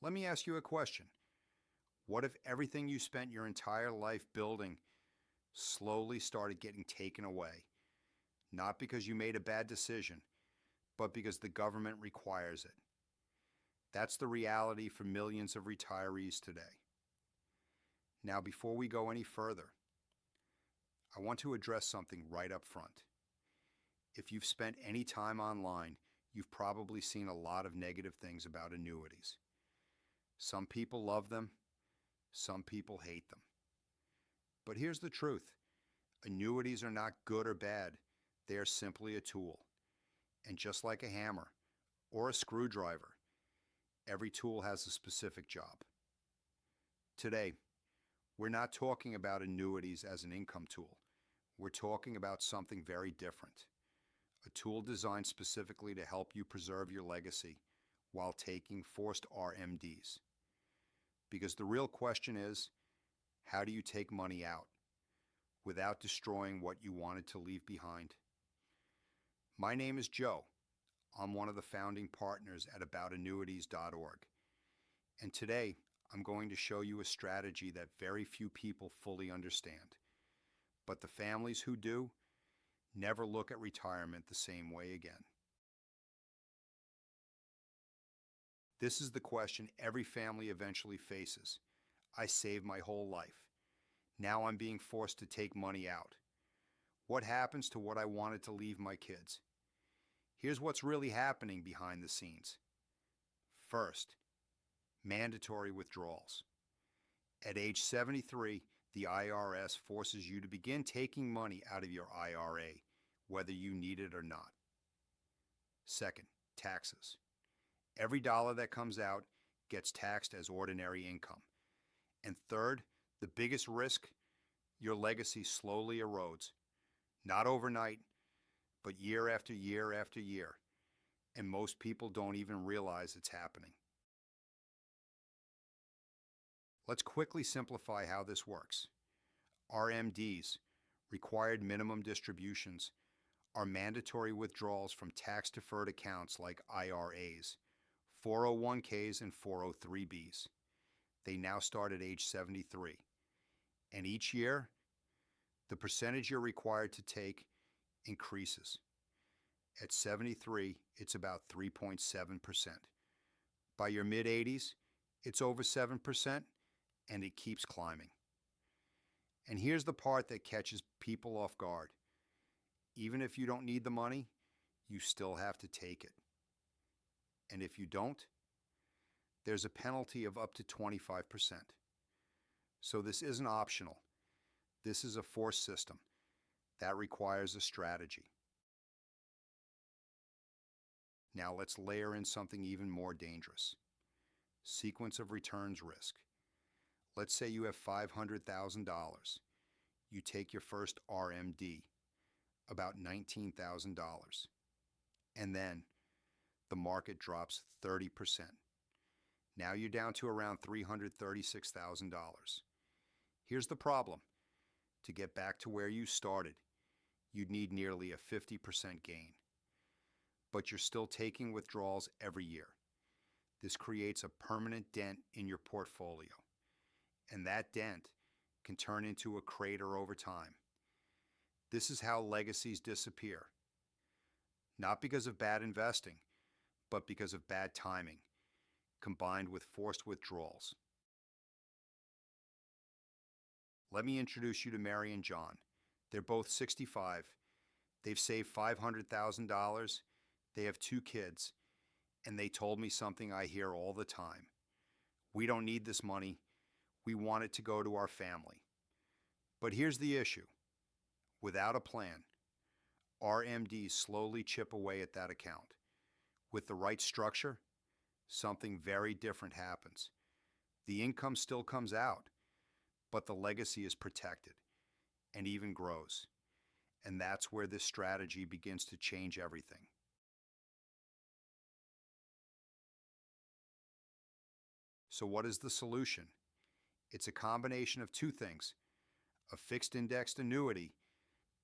Let me ask you a question. What if everything you spent your entire life building slowly started getting taken away? Not because you made a bad decision, but because the government requires it. That's the reality for millions of retirees today. Now, before we go any further, I want to address something right up front. If you've spent any time online, you've probably seen a lot of negative things about annuities. Some people love them, some people hate them. But here's the truth. Annuities are not good or bad. They are simply a tool. And just like a hammer or a screwdriver, every tool has a specific job. Today, we're not talking about annuities as an income tool. We're talking about something very different. A tool designed specifically to help you preserve your legacy while taking forced RMDs. Because the real question is, how do you take money out without destroying what you wanted to leave behind? My name is Joe. I'm one of the founding partners at aboutannuities.org. And today, I'm going to show you a strategy that very few people fully understand. But the families who do never look at retirement the same way again. This is the question every family eventually faces. I saved my whole life. Now I'm being forced to take money out. What happens to what I wanted to leave my kids? Here's what's really happening behind the scenes. First, mandatory withdrawals. At age 73, the IRS forces you to begin taking money out of your IRA, whether you need it or not. Second, taxes. Every dollar that comes out gets taxed as ordinary income. And third, the biggest risk, your legacy slowly erodes. Not overnight, but year after year after year. And most people don't even realize it's happening. Let's quickly simplify how this works. RMDs, required minimum distributions, are mandatory withdrawals from tax-deferred accounts like IRAs, 401ks, and 403bs. They now start at age 73. And each year, the percentage you're required to take increases. At 73, it's about 3.7%. By your mid-80s, it's over 7%, and it keeps climbing. And here's the part that catches people off guard. Even if you don't need the money, you still have to take it. And if you don't, there's a penalty of up to 25%. So this isn't optional. This is a forced system. That requires a strategy. Now let's layer in something even more dangerous. Sequence of returns risk. Let's say you have $500,000. You take your first RMD, about $19,000. And then the market drops 30%. Now you're down to around $336,000. Here's the problem. To get back to where you started, you'd need nearly a 50% gain. But you're still taking withdrawals every year. This creates a permanent dent in your portfolio. And that dent can turn into a crater over time. This is how legacies disappear. Not because of bad investing, but because of bad timing, combined with forced withdrawals. Let me introduce you to Mary and John. They're both 65. They've saved $500,000. They have 2 kids. And they told me something I hear all the time. We don't need this money. We want it to go to our family. But here's the issue. Without a plan, RMDs slowly chip away at that account. With the right structure, something very different happens. The income still comes out, but the legacy is protected and even grows. And that's where this strategy begins to change everything. So what is the solution? It's a combination of 2 things: a fixed indexed annuity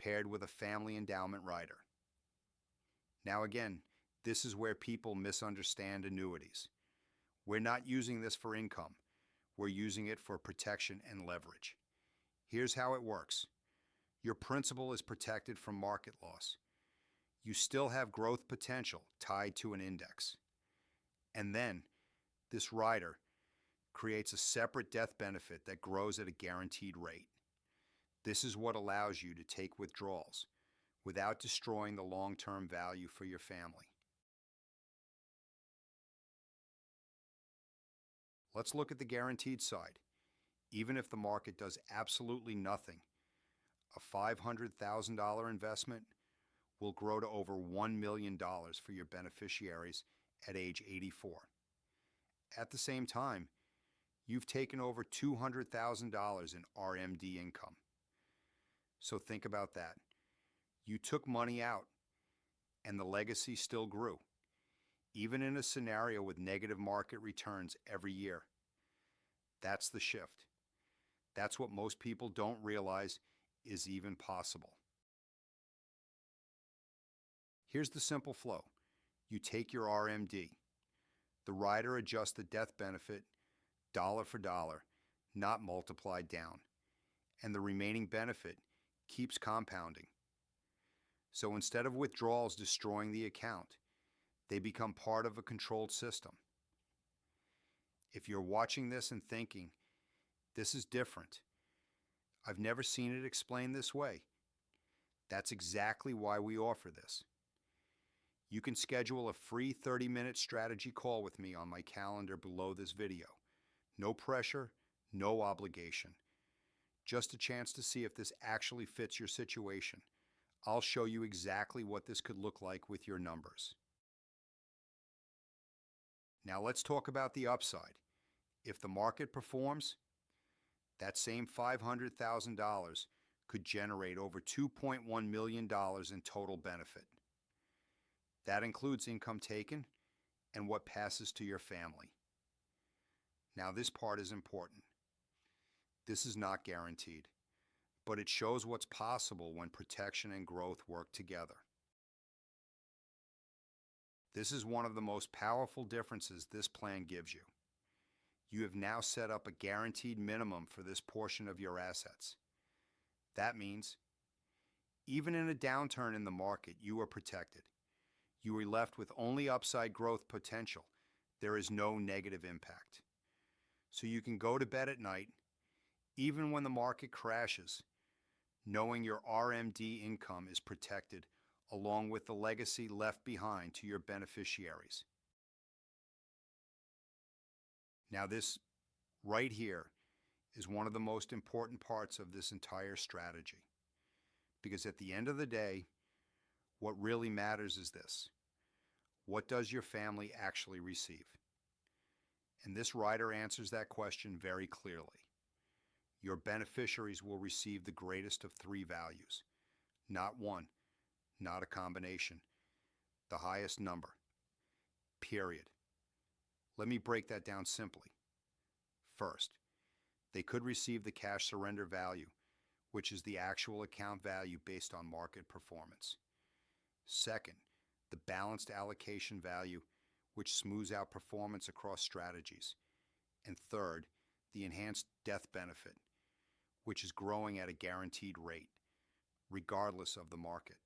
paired with a family endowment rider. Now again, this is where people misunderstand annuities. We're not using this for income. We're using it for protection and leverage. Here's how it works. Your principal is protected from market loss. You still have growth potential tied to an index. And then, this rider creates a separate death benefit that grows at a guaranteed rate. This is what allows you to take withdrawals without destroying the long-term value for your family. Let's look at the guaranteed side. Even if the market does absolutely nothing, a $500,000 investment will grow to over $1 million for your beneficiaries at age 84. At the same time, you've taken over $200,000 in RMD income. So think about that. You took money out, and the legacy still grew, even in a scenario with negative market returns every year. That's the shift. That's what most people don't realize is even possible. Here's the simple flow. You take your RMD. The rider adjusts the death benefit dollar for dollar, not multiplied down. And the remaining benefit keeps compounding. So instead of withdrawals destroying the account, they become part of a controlled system. If you're watching this and thinking, this is different, I've never seen it explained this way, that's exactly why we offer this. You can schedule a free 30-minute strategy call with me on my calendar below this video. No pressure, no obligation. Just a chance to see if this actually fits your situation. I'll show you exactly what this could look like with your numbers. Now let's talk about the upside. If the market performs, that same $500,000 could generate over $2.1 million in total benefit. That includes income taken and what passes to your family. Now this part is important. This is not guaranteed, but it shows what's possible when protection and growth work together. This is one of the most powerful differences this plan gives you. You have now set up a guaranteed minimum for this portion of your assets. That means, even in a downturn in the market, you are protected. You are left with only upside growth potential. There is no negative impact. So you can go to bed at night, even when the market crashes, knowing your RMD income is protected along with the legacy left behind to your beneficiaries. Now this right here is one of the most important parts of this entire strategy. Because at the end of the day, what really matters is this. What does your family actually receive? And this rider answers that question very clearly. Your beneficiaries will receive the greatest of three values. Not one, not a combination. The highest number. Period. Let me break that down simply. First, they could receive the cash surrender value, which is the actual account value based on market performance. Second, the balanced allocation value, which smooths out performance across strategies. And third, the enhanced death benefit, which is growing at a guaranteed rate, regardless of the market.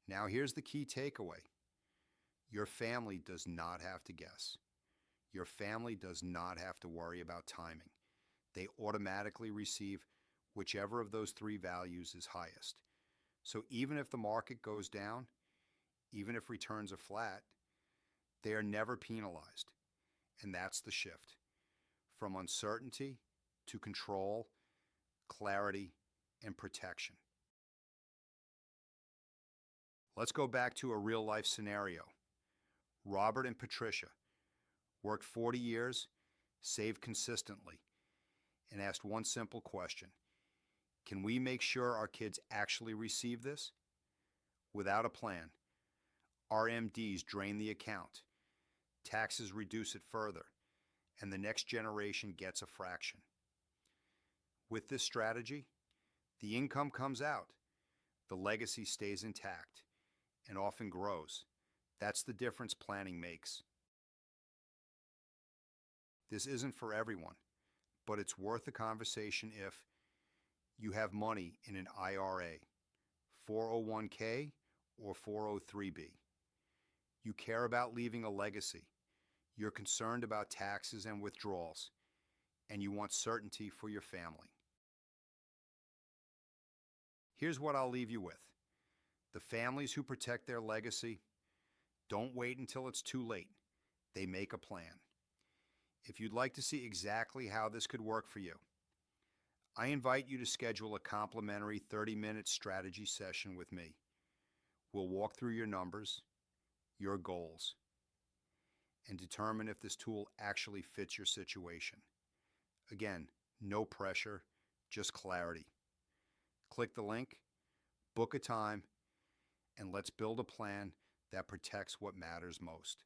Now here's the key takeaway. Your family does not have to guess. Your family does not have to worry about timing. They automatically receive whichever of those three values is highest. So even if the market goes down, even if returns are flat, they are never penalized. And that's the shift. From uncertainty to control, clarity, and protection. Let's go back to a real-life scenario. Robert and Patricia worked 40 years, saved consistently, and asked one simple question. Can we make sure our kids actually receive this? Without a plan, RMDs drain the account, taxes reduce it further, and the next generation gets a fraction. With this strategy, the income comes out, the legacy stays intact, and often grows. That's the difference planning makes. This isn't for everyone, but it's worth a conversation if you have money in an IRA, 401k, or 403b. You care about leaving a legacy. You're concerned about taxes and withdrawals, and you want certainty for your family. Here's what I'll leave you with. The families who protect their legacy don't wait until it's too late. They make a plan. If you'd like to see exactly how this could work for you, I invite you to schedule a complimentary 30-minute strategy session with me. We'll walk through your numbers, your goals, and determine if this tool actually fits your situation. Again, no pressure, just clarity. Click the link, book a time, and let's build a plan that protects what matters most.